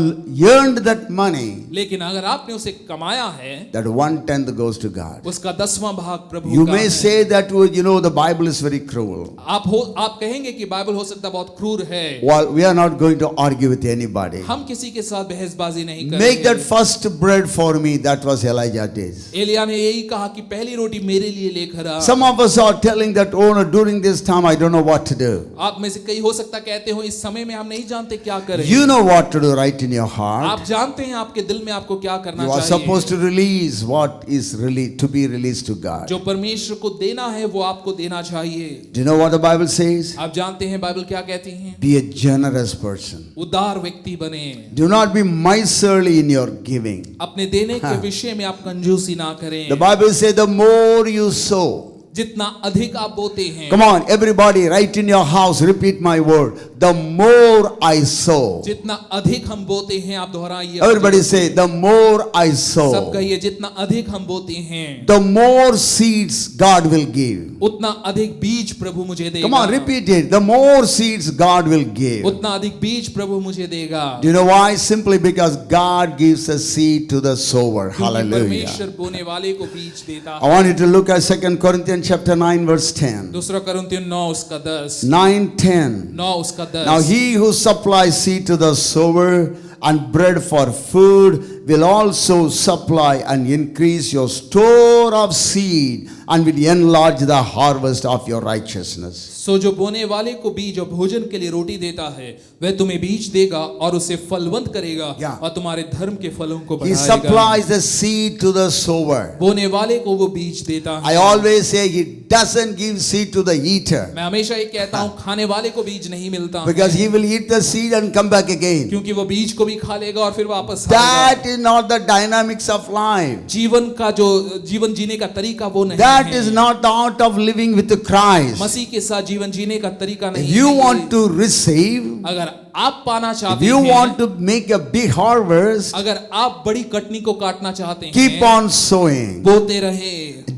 earned that money, लेकिन अगर आपने उसे कमाया है that 1/10 goes to God. उसका 10वां भाग प्रभु You का may है। say that the Bible is very cruel. आप कहेंगे कि बाइबल हो सकता है बहुत क्रूर है। Well, we are not going to argue with anybody. हम किसी के साथ बहसबाजी नहीं Make that करेंगे। first bread for me. That was Elijah days. Elia ने यही कहा कि पहली रोटी मेरे लिए लेकर आ। Some of us are telling that, oh no, during this time I don't know what to do. आप में से कई हो सकता कहते हो इस समय में हम नहीं जानते क्या करें। You know what to do right in your heart. आप जानते हैं आपके दिल में आपको क्या करना You are चाहिए। supposed to release what is to be released to God. जो परमेश्वर को देना है वो आपको देना चाहिए। Do you know what the Bible says? आप जानते हैं बाइबल क्या कहती है? Be a generous person. उदार व्यक्ति बने। Do not be miserly in your giving. अपने देने के विषय में आप कंजूसी ना करें। The Bible says the more you sow. जितना अधिक आप बोते हैं, Come on, everybody, right in your house, repeat my word. The more I sow. जितना अधिक हम बोते हैं, आप दोहराइए। Everybody say, the more I सब sow, कहिए जितना अधिक हम बोते हैं the more seeds God will give. उतना अधिक बीज प्रभु मुझे देगा। Come on, repeat it. The more seeds God will give. उतना अधिक बीज प्रभु मुझे देगा। Do you know why? Simply because God gives a seed to the sower. क्योंकि Hallelujah. परमेश्वर बोने वाले को बीज देता I है। want you to look at 2 Corinthians chapter 9 verse 10. दूसरा कुरिन्थियों 9 उसका 10। 9:10. 9 उसका 10। Now he who supplies seed to the sower and bread for food will also supply and increase your store of seed and will enlarge the harvest of your righteousness. सो जो बोने वाले को बीज और भोजन के लिए रोटी देता है वह तुम्हें बीज देगा और उसे फलवंत करेगा Yeah. और तुम्हारे धर्म के फलों को He बढ़ाएगा। supplies the seed to the sower. बोने वाले को वो बीज देता I है। always say he doesn't give seed to the eater मैं हमेशा ये कहता हूँ खाने वाले को बीज नहीं मिलता because he will eat the seed and come back again. क्योंकि वो बीज को भी खा लेगा और फिर वापस That आएगा। is not the dynamics of life. जीवन का जो जीवन जीने का तरीका वो नहीं That है। is not the art of living with Christ. मसीह के साथ जीवन जीने का तरीका If नहीं you है। want to receive, अगर आप पाना If चाहते you हैं, want to make a big harvest, अगर आप बड़ी कटनी को काटना चाहते keep हैं, on sowing, बोते रहे,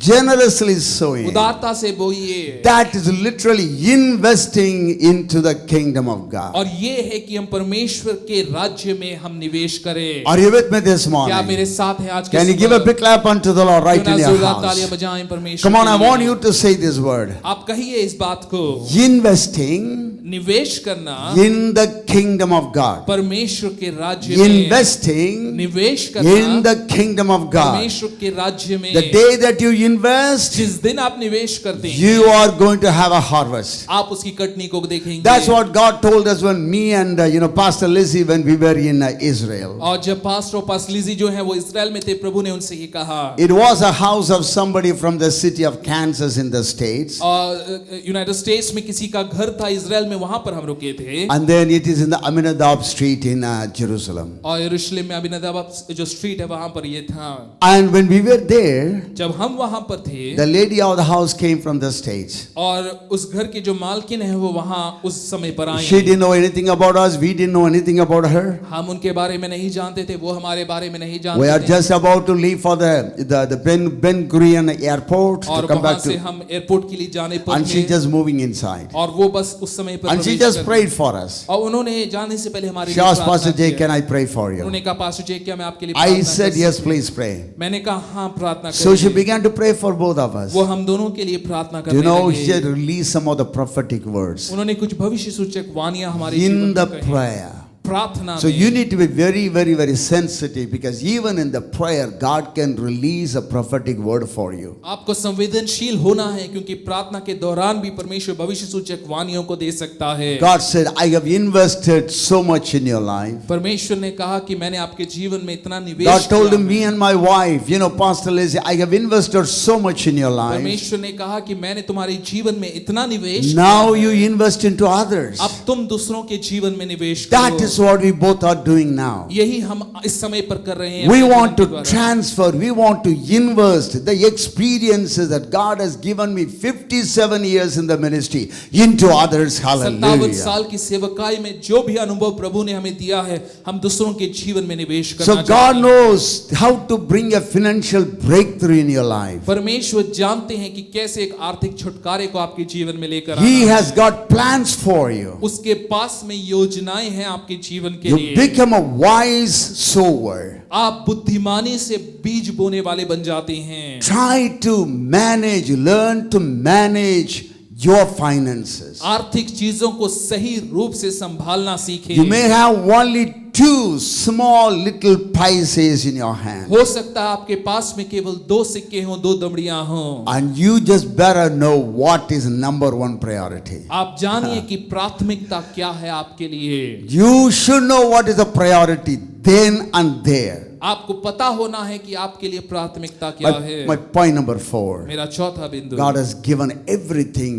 generously sowing. उदारता से बोइए। That is literally investing into the kingdom of God. और ये है कि हम परमेश्वर के राज्य में हम निवेश करें। Are you with me this क्या morning? मेरे साथ हैं आज के Can you give a big clap unto the Lord right क्यों in ना your जोरदार तालियां house? बजाएं परमेश्वर Come on, के I लिए? want you to say this word. आप कहिए इस बात को, Investing निवेश करना in the kingdom of God. परमेश्वर के राज्य में, Investing निवेश in करना the kingdom of God. परमेश्वर के राज्य में। The day that you invest, जिस दिन आप निवेश करते हैं, you are going to have a harvest. आप उसकी कटनी को देखेंगे। That's what God told us when me and Pastor Lizzie, when we were in Israel. और जब पास्टर और पास्टर लिजी जो है वो इजराइल में थे, प्रभु ने उनसे ये कहा। It was a house of somebody from the city of Kansas in the States. और यूनाइटेड स्टेट्स में किसी का घर था इजराइल में, वहां पर हम रुके थे। And then it is in the Aminadab street in Jerusalem. और यरूशलेम में अबीनदाब जो स्ट्रीट है वहां पर ये था। And when we were there, जब हम वहां पर थे, the lady of the house came from the States. और उस घर की जो मालकिन है वो वहां उस समय पर आई। She didn't know anything about us. We didn't know anything about her. हम उनके बारे में नहीं जानते थे, वो हमारे बारे में नहीं We जानते are थे। just about to leave for the Ben Gurion airport और to come वहां back से to. हम एयरपोर्ट के लिए जाने पर And she थे, just moving inside. और वो बस उस समय पर And she प्रवेश just कर prayed दी। for us. और उन्होंने जाने से पहले हमारे She लिए asked Pastor प्रार्थना Jay, की। can I pray for you? उन्होंने कहा पास्टर जय क्या मैं आपके लिए I प्रार्थना said, कर yes, सकती please pray. हूं? मैंने कहा हाँ प्रार्थना So she करिए। began to pray for both of us. वो हम दोनों के लिए प्रार्थना Do you करने know, she had लगे। released some of the prophetic words उन्होंने कुछ भविष्य सूचक वाणियां हमारे in जीवन the में कही। prayer. प्रार्थना So में। you need to be very, very, very sensitive, because even in the prayer, God can release a prophetic word for you. आपको संवेदनशील होना है, क्योंकि प्रार्थना के दौरान भी परमेश्वर भविष्य सूचक वाणियों को दे सकता है। God said, I have invested so much in your life. परमेश्वर ने कहा कि मैंने आपके जीवन में इतना निवेश God told किया me है। and my wife, Pastor Lizzie, I have invested so much in your life. परमेश्वर ने कहा कि मैंने तुम्हारे जीवन में इतना निवेश Now किया you है। invest into others. अब तुम दूसरों के जीवन में निवेश That करो। is what we both are doing now. यही हम इस समय पर कर रहे हैं। We अपने want जीवन के to द्वारा। transfer, we want to invest the experiences that God has given me 57 years in the ministry into others. 57 Hallelujah. साल की सेवकाई में जो भी अनुभव प्रभु ने हमें दिया है, हम दूसरों के जीवन में निवेश करना So चाहते God हैं। knows how to bring a financial breakthrough in your life. परमेश्वर जानते हैं कि कैसे एक आर्थिक छुटकारे को आपके जीवन में लेकर He आना has है। got plans for you. उसके पास में योजनाएं हैं आपके जीवन के You लिए। become a wise sower. आप बुद्धिमानी से बीज बोने वाले बन जाते हैं। Try to manage, learn to manage your finances. आर्थिक चीजों को सही रूप से संभालना सीखें। You may have only two small little paises in your hand. हो सकता है आपके पास में केवल 2 सिक्के हों, 2 दमड़ियां हों। And you just better know what is number one priority. आप जानिए कि प्राथमिकता क्या है आपके लिए। You should know what is the priority then and there. आपको पता होना है कि आपके लिए प्राथमिकता क्या है। My point number 4. मेरा चौथा बिंदु, God has given everything,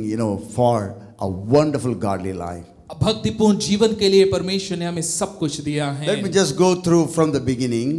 for a wonderful godly life. भक्तिपूर्ण जीवन के लिए परमेश्वर ने हमें सब कुछ दिया है। Let me just go through from the beginning.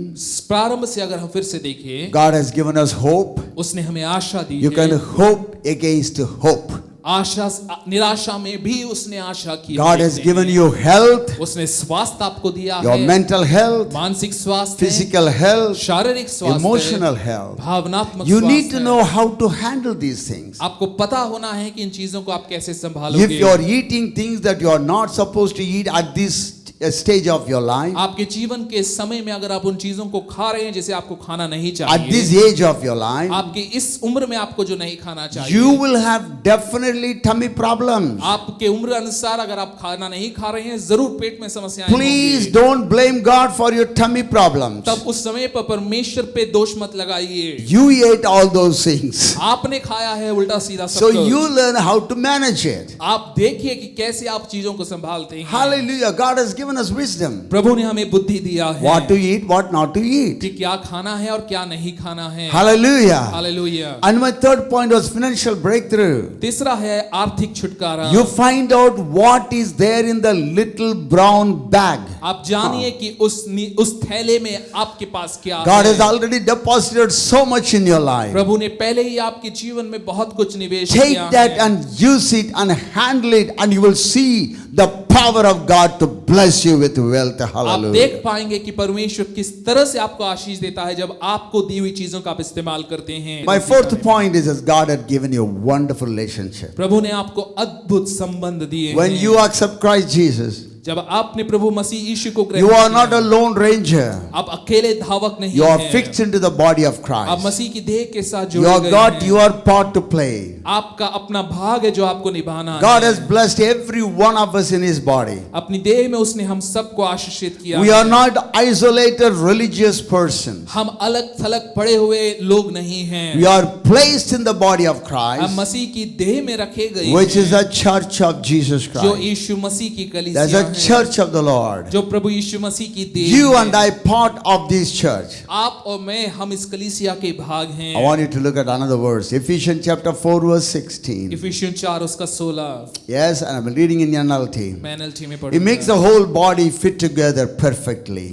प्रारंभ से अगर हम फिर से देखें, God has given us hope. उसने हमें आशा दी You है। can hope against hope. आशा निराशा में भी उसने आशा की। God has given you health, उसने स्वास्थ्य आपको दिया your है, mental health, मानसिक स्वास्थ्य, physical health, शारीरिक स्वास्थ्य, emotional health. भावनात्मक You स्वास्थ्य। need to know how to handle these things. आपको पता होना है कि इन चीजों को आप कैसे If संभालोगे। you are eating things that you are not supposed to eat at this stage of your life, आपके जीवन के समय में अगर आप उन चीजों को खा रहे हैं जिसे आपको खाना नहीं at this चाहिए, age of your life, आपकी इस उम्र में आपको जो नहीं खाना चाहिए, you will have definitely tummy problems. आपके उम्र अनुसार अगर आप खाना नहीं खा रहे हैं, जरूर पेट में समस्याएं Please होंगी। don't blame God for your tummy problems. तब उस समय पर परमेश्वर पे दोष मत लगाइए। You ate all those things. आपने खाया है उल्टा सीधा सब So कुछ। you learn how to manage it. आप देखिए कि कैसे आप चीजों को संभालते हैं। Hallelujah. God has given us wisdom. प्रभु ने हमें बुद्धि दिया है What to eat, what not to eat. कि क्या खाना है और क्या नहीं खाना है। Hallelujah. Hallelujah. And my third point was financial breakthrough. तीसरा है आर्थिक छुटकारा। You find out what is there in the little brown bag. आप जानिए कि उस थैले में आपके पास क्या God है। has already deposited so much in your life. प्रभु ने पहले ही आपके जीवन में बहुत कुछ निवेश Take किया that है। and use it and handle it, and you will see the power of God to bless you with wealth. आप Hallelujah. देख पाएंगे कि परमेश्वर किस तरह से आपको आशीष देता है जब आपको दी हुई चीजों का आप इस्तेमाल करते हैं। My fourth point is that God had given you a wonderful relationship. प्रभु ने आपको अद्भुत संबंध दिए When हैं। you accept Christ Jesus, जब आपने प्रभु मसीह यीशु को ग्रहण you are किया, not a lone ranger. आप अकेले धावक नहीं You are हैं। fixed into the body of आप Christ. मसीह की देह के साथ You जुड़े are गए God, हैं। you are part to play. आपका अपना भाग है जो आपको निभाना God है। has blessed every one of us in His body. अपनी देह में उसने हम सबको आशीषित किया We है। are not isolated religious persons. हम अलग थलग पड़े हुए लोग नहीं हैं। We are placed in the body of हम Christ, मसीह की देह में रखे गए which is हैं, the church of Jesus जो Christ. यीशु मसीह की There's कलीसिया a है, church of the Lord. जो प्रभु यीशु मसीह की देह You है। and I part of this church. आप और मैं हम इस कलीसिया के भाग हैं। I want you to look at another verse. Ephesians chapter 4 verse 16. Ephesian 4 उसका 16 Yes, and I'm reading in NLT. मैं NLT में It पढ़ूंगा। makes the whole body fit together perfectly.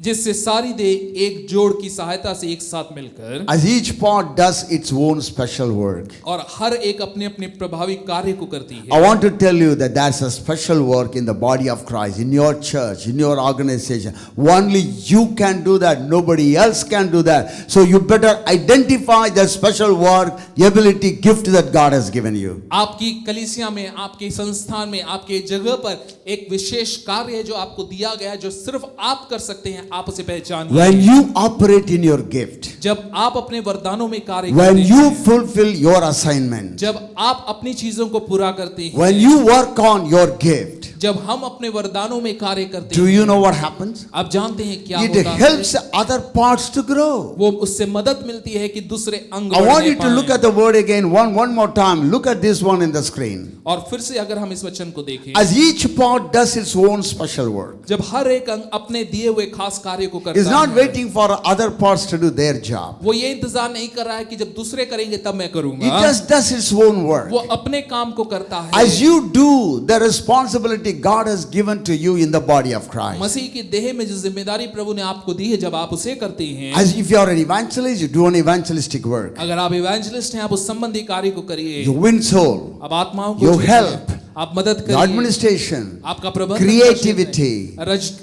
जिससे सारी देह एक जोड़ की सहायता से एक साथ मिलकर As each part does its own special work. और हर एक अपने अपने प्रभावी कार्य को करती I है। want to tell you that there's a special work in the body of Christ, in your church, in your organization. Only you can do that. Nobody else can do that. So you better identify the special work, ability, gift that God has given you. आपकी कलीसिया में, आपके संस्थान में, आपके जगह पर एक विशेष कार्य है जो आपको दिया गया है, जो सिर्फ आप कर सकते हैं। आप उसे पहचानिए। When you operate in your gift, जब आप अपने वरदानों में कार्य when करते you हैं, fulfill your assignment, जब आप अपनी चीजों को पूरा करते हैं, when you work on your gift, जब हम अपने वरदानों में कार्य करते do हैं, you know what happens? आप जानते हैं क्या It होता helps है? other parts to grow. वो उससे मदद मिलती है कि दूसरे अंग I want बढ़ने you to look पाएं। at the word again one more time. Look at this one in the screen. और फिर से अगर हम इस वचन को देखें, As each part does its own special work. जब हर एक अंग अपने दिए हुए खास कार्य को करता It's not है, waiting for other parts to do their job. वो ये इंतजार नहीं कर रहा है कि जब दूसरे करेंगे तब मैं It करूंगा। just does its own work. वो अपने काम को करता है। As you do the responsibility God has given to you in the body of Christ. मसीह की देह में जो जिम्मेदारी प्रभु ने आपको दी है, जब आप उसे करते हैं, As if you are an evangelist, you do an evangelistic work. अगर आप इवेंजलिस्ट हैं, आप उस संबंधी कार्य को करिए। You win soul, आप आत्माओं को you जीतिए, help, आप मदद the करिए, administration, आपका प्रबंधन creativity,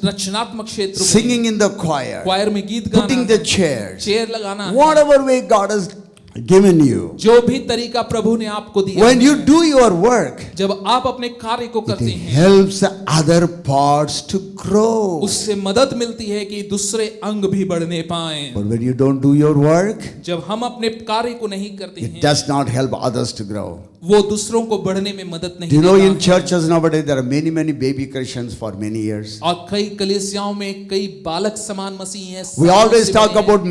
रचनात्मक क्षेत्र में, singing in the choir, क्वायर में गीत putting the गाना, chairs, चेयर लगाना, whatever way God has given you. जो भी तरीका प्रभु ने आपको दिया When है, you do your work, जब आप अपने कार्य को करते it हैं, helps other parts to grow. उससे मदद मिलती है कि दूसरे अंग भी बढ़ने पाएं। But when you don't do your work, जब हम अपने कार्य को नहीं करते it हैं, does not help others to grow. वो दूसरों को बढ़ने में मदद Do नहीं you know in देता है। churches nowadays there are many baby Christians for many years. और कई कलीसियाओं में कई बालक समान मसीह हैं। We सालों always से talk बने हैं, about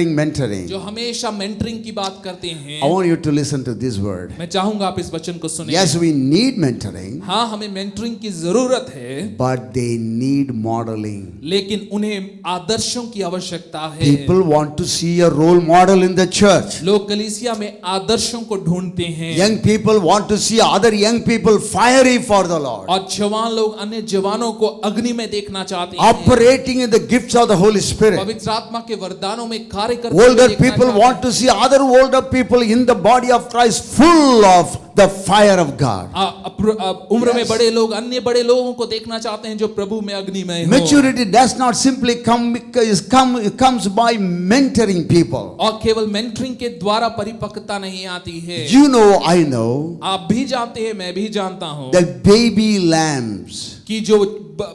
mentoring. जो हमेशा मेंटरिंग की बात करते हैं। I want you to listen to this word. मैं चाहूंगा आप इस वचन को सुनें। Yes, we need mentoring, हाँ, हमें मेंटरिंग की जरूरत है, but they need modeling. लेकिन उन्हें आदर्शों की आवश्यकता है। People want to see a role model in the church. लोग कलीसिया में आदर्शों को ढूंढते हैं। Young people want to see other young people fiery for the Lord, और जवान लोग अन्य जवानों को अग्नि में देखना चाहते हैं। operating in the gifts of the Holy Spirit. पवित्र आत्मा के वरदानों में कार्य करते हुए Older देखना people चाहते want to see other older people in the body of Christ full of the fire of God. उम्र में बड़े लोग अन्य बड़े लोगों को देखना चाहते हैं जो प्रभु में अग्निमय हो। Maturity does not simply comes by mentoring people. और केवल मेंटरिंग के द्वारा परिपक्वता नहीं आती है। You know, I know आप भी जानते हैं, मैं भी जानता हूँ that baby lambs, कि जो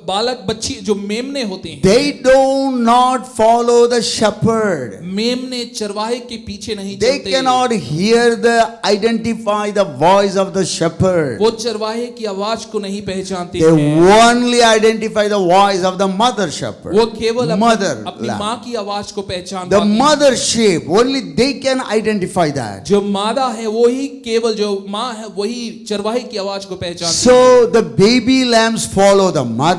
बालक बच्ची जो मेमने होते हैं, they do not follow the shepherd. मेमने चरवाहे के पीछे नहीं They चलते। cannot hear identify the voice of the shepherd. वो चरवाहे की आवाज को नहीं पहचानते They हैं। only identify the voice of the mother shepherd. वो केवल Mother अपनी lamb. माँ की आवाज को पहचान The पाते हैं। mother sheep, only they can identify that. जो मादा है वही, केवल जो माँ है वही चरवाहे की आवाज को पहचानती है। So the baby lambs follow the mother.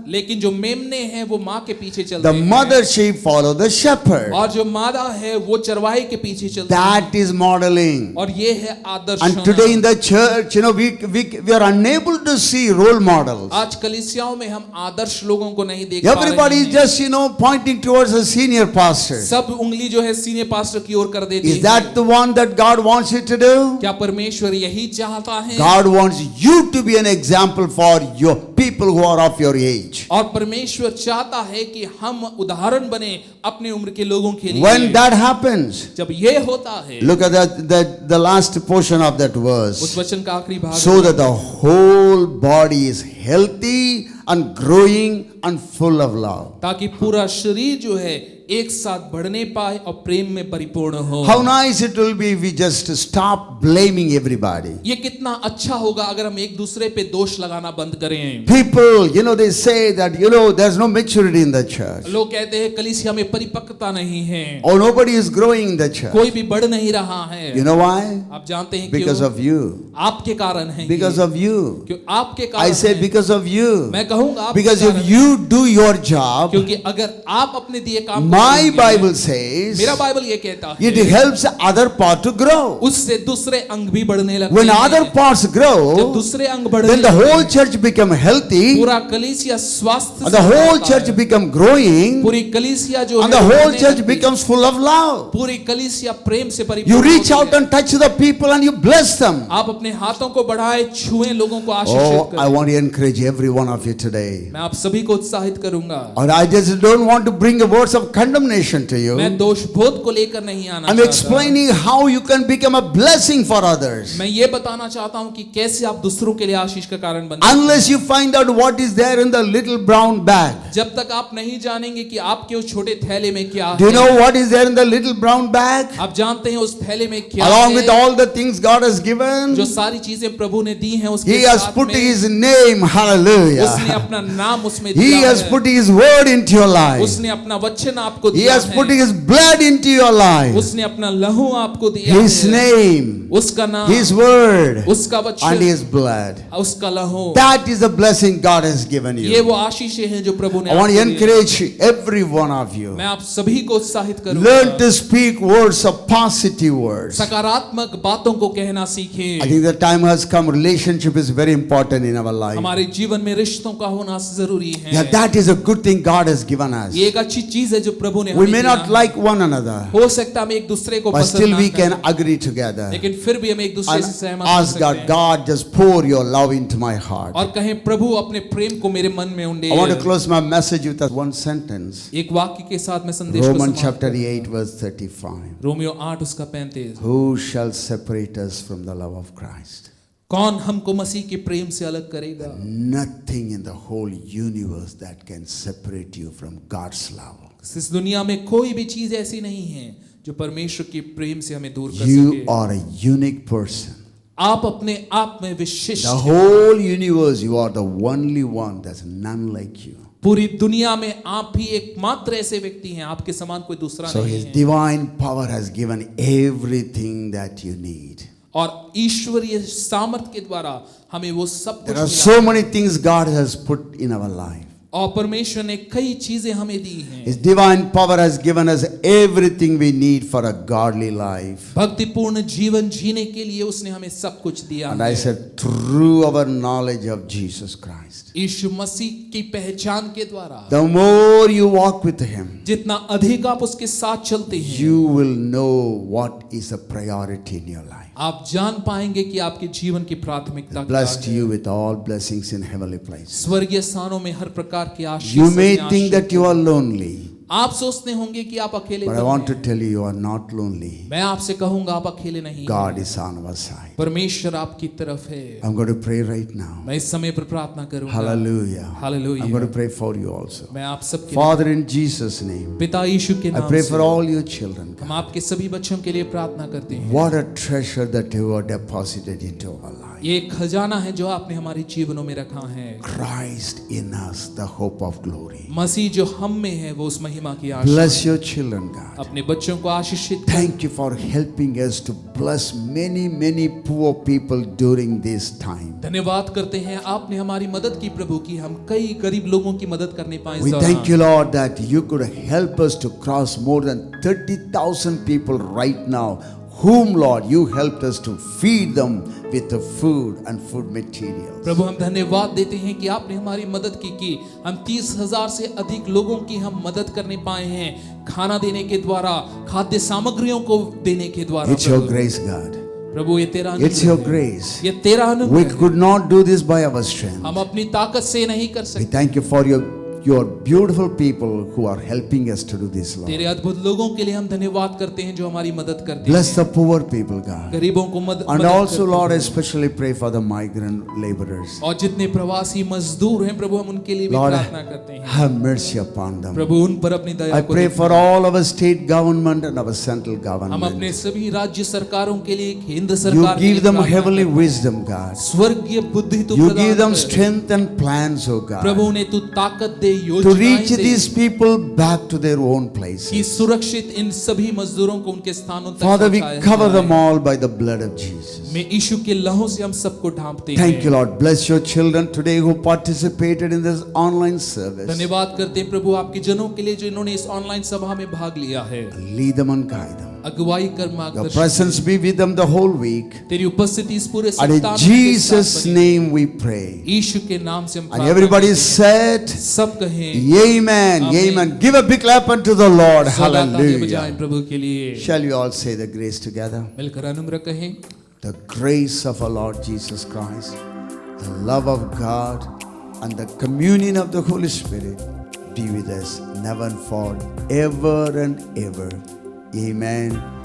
लेकिन जो मेमने हैं वो माँ के पीछे चलते The हैं। mother sheep follow the shepherd. और जो मादा है वो चरवाहे के पीछे चलते हैं। That is modeling. और ये है आदर्श And होना। today in the church, you know, we are unable to see role models. आज कलीसियाओं में हम आदर्श लोगों को नहीं देख Everybody पा is रहे हैं। just, you know, pointing towards a senior pastor. सब उंगली जो है सीनियर पास्टर की ओर कर देती Is है। that the one that God wants you to do? क्या परमेश्वर यही चाहता है? God wants you to be an example for your people who are of your age. और परमेश्वर चाहता है कि हम उदाहरण बने अपने उम्र के लोगों के लिए। When that happens, जब ये होता है, look at the last portion of that verse. उस वचन का आखिरी भाग, So that the whole body is healthy and growing and full of love. ताकि पूरा शरीर जो है एक साथ बढ़ने पाए और प्रेम में परिपूर्ण हो। How nice it will be if we just stop blaming everybody. ये कितना अच्छा होगा अगर हम एक दूसरे पे दोष लगाना बंद करें। People, they say that, there's no maturity in the church. लोग कहते हैं कलीसिया में परिपक्वता नहीं है, Or nobody is growing in the church. कोई भी बढ़ नहीं रहा है। You know why? आप जानते हैं Because क्यों? of you. आपके कारण है। Because of you. क्यों? आपके कारण I say है। because of you. मैं कहूँगा आपके Because कारण if है। you do your job, क्योंकि अगर आप अपने दिए काम को my करेंगे, Bible says, मेरा बाइबल ये कहता है, it helps other part to grow. उससे दूसरे अंग भी बढ़ने लगते When हैं। other parts जब grow, दूसरे अंग बढ़ने then the लगते whole हैं, church become healthy, पूरा कलीसिया स्वास्थ्य and से the whole भरता church है। become growing, पूरी कलीसिया जो and है the वो whole बढ़ने church लगती है। becomes full of love. पूरी कलीसिया प्रेम से You परिपूर्ण reach होती out है। and touch the people and you bless them. आप अपने हाथों को बढ़ाए, छुएं, लोगों को Oh, आशीषित I करें। want to encourage every one of you today. मैं आप सभी को उत्साहित करूंगा। Or I just don't want to bring words of condemnation to you. मैं दोष बोध को लेकर नहीं आना I'm चाहता। explaining how you can become a blessing for others. मैं ये बताना चाहता हूँ कि कैसे आप दूसरों के लिए आशीष का कारण बन सकते हैं। Unless you find out what is there in the little brown bag. जब तक आप नहीं जानेंगे कि आपके उस छोटे थैले में क्या Do you है। know what is there in the little brown bag? आप जानते हैं उस थैले में क्या Along है? with all the things God has given, जो सारी चीजें प्रभु ने दी हैं उसके He has साथ put में His name, उसने hallelujah. अपना नाम उसमें He दिया has है। put His word into your life. उसने अपना वचन आपको He दिया has put है। His blood into your life. उसने अपना लहू आपको दिया His है। name, उसका नाम, His word, उसका and वचन, His blood. उसका लहू, That is the blessing God has given ये you. वो आशीषें हैं जो प्रभु ने I want to आपको दी हैं। encourage every one of you. मैं आप सभी को उत्साहित Learn करूंगा। to speak words of positive words. सकारात्मक बातों को कहना I सीखें। think the time has come. Relationship is very important in our life. हमारे जीवन में रिश्तों का होना जरूरी है। Yeah, that is a good thing God has given us. ये एक अच्छी चीज है जो प्रभु ने We हमें may दिया not है। like one another, हो सकता है हम एक दूसरे को but पसंद still ना we can करें, agree together लेकिन फिर भी हम एक दूसरे and से सहमत हो ask सकते God, हैं God, just pour your love into my heart. और कहें प्रभु अपने प्रेम को मेरे मन में उंडेल। I want to close my message with that one sentence. एक वाक्य के साथ मैं संदेश को Romans समाप्त chapter करूंगा। 8 verse 35. रोमियो 8 उसका 35। Who shall separate us from the love of Christ? कौन हमको मसीह के प्रेम से अलग करेगा? Nothing in the whole universe that can separate you from God's love. इस दुनिया में कोई भी चीज ऐसी नहीं है जो परमेश्वर के प्रेम से हमें दूर कर You सके। are a unique person. आप अपने आप में विशिष्ट The हैं। whole universe, you are the only one. There's none like you. पूरी दुनिया में आप ही एकमात्र ऐसे व्यक्ति हैं, आपके समान कोई दूसरा So नहीं His है। divine power has given everything that you need. और ईश्वरीय सामर्थ के द्वारा हमें वो सब कुछ There are मिला so है। many things God has put in our life. और परमेश्वर ने कई चीजें हमें दी हैं। His divine power has given us everything we need for a godly life. भक्तिपूर्ण जीवन जीने के लिए उसने हमें सब कुछ दिया And है। I said, through our knowledge of Jesus Christ. यीशु मसीह की पहचान के द्वारा The more you walk with Him, जितना अधिक आप उसके साथ चलते हैं, you will know what is a priority in your life. आप जान पाएंगे कि आपके जीवन की प्राथमिकता क्या Blessed है। you with all blessings in heavenly places. स्वर्गीय स्थानों में हर प्रकार की आशीष You may से think that you are lonely, आप सोचते होंगे कि आप अकेले but I तो want to हैं। tell you, you are not lonely. मैं आपसे कहूंगा आप अकेले नहीं हैं। God is on our side. परमेश्वर आपकी तरफ है। I'm going to pray right now. मैं इस समय पर प्रार्थना करूंगा। Hallelujah. Hallelujah. I'm going to pray for you also. मैं आप सबके लिए, Father, in Jesus' name, पिता यीशु के I नाम pray से for all your children. हम आपके सभी बच्चों के लिए प्रार्थना करते हैं। What a treasure that you have deposited into our life. ये एक खजाना है जो आपने हमारे जीवनों में रखा है। Christ in us, the hope of glory. मसीह जो हम में है वो उस महिमा की आशा। Bless your children, God. अपने बच्चों को आशीषित करें। Thank you for helping us to bless many poor people during this time. धन्यवाद करते हैं आपने हमारी मदद की प्रभु की, हम कई गरीब लोगों की मदद करने पाए इस We दौरान। thank you, Lord, that you could help us to cross more than 30,000 people right now, whom, Lord, you helped us to feed them with the food and food materials. प्रभु हम धन्यवाद देते हैं कि आपने हमारी मदद की हम 30,000 से अधिक लोगों की हम मदद करने पाए हैं, खाना देने के द्वारा, खाद्य सामग्रियों को देने के द्वारा। It's your grace, God. प्रभु ये तेरा It's अनुग्रह your है। grace. ये तेरा We अनुग्रह है। could not do this by our strength. हम अपनी ताकत से नहीं कर We सकते। thank you for your beautiful people who are helping us to do this, Lord. तेरे अद्भुत लोगों के लिए हम धन्यवाद करते हैं जो हमारी मदद करते Bless हैं। the poor people, God. गरीबों को मदद And मदद also, करते Lord, हैं। especially pray for the migrant laborers. और जितने प्रवासी मजदूर हैं प्रभु हम उनके लिए भी Lord, प्रार्थना करते हैं। have mercy upon them. प्रभु उन पर अपनी दया I को pray देखना। for all our state government and our central हम government. अपने सभी राज्य सरकारों के लिए केंद्र You सरकार के give लिए them प्रार्थना heavenly करते हैं। wisdom, God. स्वर्गीय बुद्धि तू You प्रदान give them कर। strength and plans, oh Prabhu God, उन्हें तू ताकत दे, to योजनाएं reach they these people back to their own कि places. सुरक्षित इन सभी मजदूरों को उनके स्थानों तक Father, we पहुंचाया cover जाए। them all by the blood of Jesus. मैं यीशु के लहू से हम सबको ढांपते हैं। Thank you, Lord. Bless your children today who participated in this online service. धन्यवाद करते हैं प्रभु आपके जनों के लिए जो इन्होंने इस ऑनलाइन सभा में भाग लिया है। Lead them and guide them. अगुवाई कर Your मार्गदर्शन। presence be with them the whole week. तेरी उपस्थिति इस पूरे And in सप्ताह में उनके साथ Jesus' बनी। name we pray. यीशु के नाम से हम And प्रार्थना everybody करते हैं। said, सब कहें Amen, Amen. Amen. Give a big clap unto the Lord. सदा ताली Hallelujah. बजाएं प्रभु के लिए। Shall we all say the grace together? मिलकर अनुग्रह कहें। The grace of our Lord Jesus Christ, the love of God, and the communion of the Holy Spirit be with us never and forever and ever. Amen.